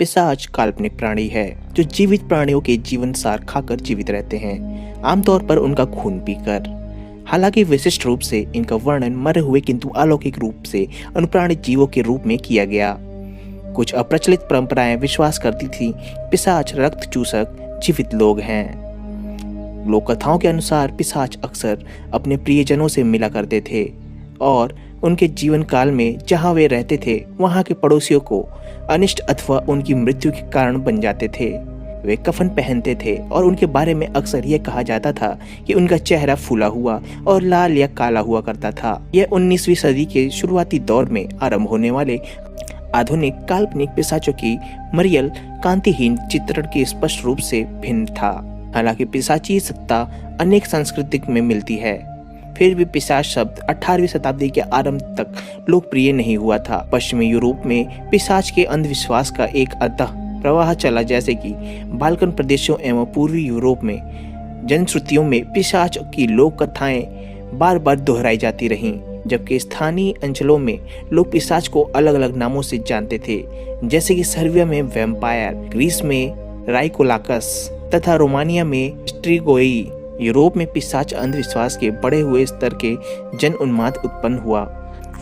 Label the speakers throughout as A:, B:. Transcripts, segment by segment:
A: पिशाच काल्पनिक प्राणी है जो जीवित प्राणियों के जीवन सार खाकर जीवित रहते हैं, आमतौर पर उनका खून पीकर। हालांकि विशिष्ट रूप से इनका वर्णन मरे हुए किंतु अलौकिक रूप से अनुप्राणित जीवों के रूप में किया गया। कुछ अप्रचलित परंपराएं विश्वास करती थी पिशाच रक्त चूसक जीवित लोग हैं। लोक कथाओं के अनुसार पिशाच अक्सर अपने प्रियजनों से मिला करते थे और उनके जीवन काल में जहां वे रहते थे वहां के पड़ोसियों को अनिष्ट अथवा उनकी मृत्यु के कारण बन जाते थे। वे कफन पहनते थे और उनके बारे में अक्सर यह कहा जाता था कि उनका चेहरा फूला हुआ और लाल या काला हुआ करता था। यह 19वीं सदी के शुरुआती दौर में आरंभ होने वाले आधुनिक काल्पनिक पिशाचों की मरियल कांतिहीन चित्रण के स्पष्ट रूप से भिन्न था। हालांकि पिशाची सत्ता अनेक संस्कृति में मिलती है, फिर भी पिशाच शब्द 18वीं शताब्दी के आरंभ तक लोकप्रिय नहीं हुआ था। पश्चिमी यूरोप में पिशाच के अंधविश्वास का एक अतः प्रवाह चला, जैसे कि बाल्कन प्रदेशों एवं पूर्वी यूरोप में जनश्रुतियों में पिशाच की लोक कथाएं बार बार दोहराई जाती रहीं, जबकि स्थानीय अंचलों में लोग पिशाच को अलग अलग नामों से जानते थे, जैसे कि सर्बिया में वैम्पायर, ग्रीस में राइकोलाकस तथा रोमानिया में स्ट्रिगोई। यूरोप में पिशाच अंधविश्वास के बढ़े हुए स्तर के जन उन्माद उत्पन्न हुआ।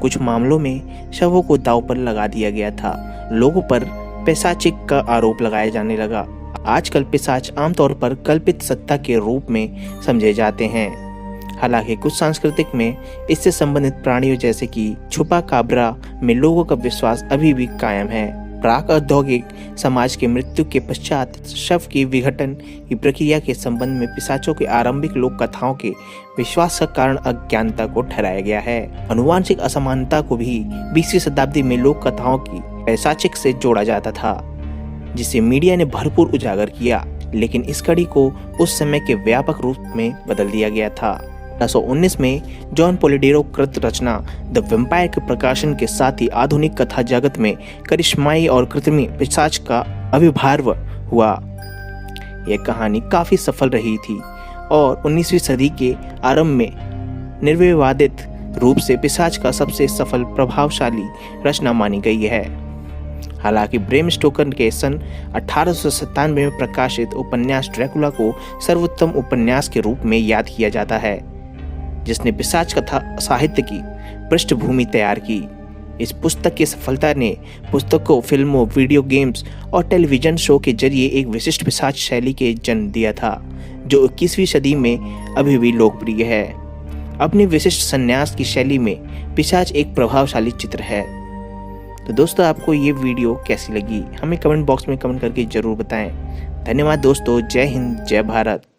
A: कुछ मामलों में शवों को दांव पर लगा दिया गया था। लोगों पर पिशाचिक का आरोप लगाया जाने लगा। आजकल पिशाच आमतौर पर कल्पित सत्ता के रूप में समझे जाते हैं। हालांकि कुछ सांस्कृतिक में इससे संबंधित प्राणियों जैसे कि छुपा काबरा में लोगों का विश्वास अभी भी कायम है। प्राक औद्योगिक समाज के मृत्यु के पश्चात शव की विघटन की प्रक्रिया के संबंध में पिशाचों के आरंभिक लोक कथाओं के विश्वास का कारण अज्ञानता को ठहराया गया है। अनुवांशिक असमानता को भी 20वीं शताब्दी में लोक कथाओं की पिशाचिक से जोड़ा जाता था, जिसे मीडिया ने भरपूर उजागर किया, लेकिन इस कड़ी को उस समय के व्यापक रूप में बदल दिया गया था। 1919 में जॉन पोलिडेरो कृत रचना द वैम्पायर के प्रकाशन के साथ ही आधुनिक कथा जगत में करिश्माई और कृत्रिम पिशाच का आविर्भाव हुआ। यह कहानी काफी सफल रही थी और 19वीं सदी के आरंभ में निर्विवादित रूप से पिशाच का सबसे सफल प्रभावशाली रचना मानी गई है। हालांकि ब्रेम स्टोकर के सन 1897 में प्रकाशित उपन्यास ड्रैकुला को सर्वोत्तम उपन्यास के रूप में याद किया जाता है, जिसने पिशाच कथा साहित्य की पृष्ठभूमि तैयार की। इस पुस्तक की सफलता ने पुस्तकों, फिल्मों, वीडियो गेम्स और टेलीविजन शो के जरिए एक विशिष्ट पिशाच शैली के जन्म दिया था, जो 21वीं सदी में अभी भी लोकप्रिय है। अपनी विशिष्ट संन्यास की शैली में पिशाच एक प्रभावशाली चित्र है। तो दोस्तों, आपको ये वीडियो कैसी लगी हमें कमेंट बॉक्स में कमेंट करके जरूर बताएं। धन्यवाद दोस्तों। जय हिंद, जय भारत।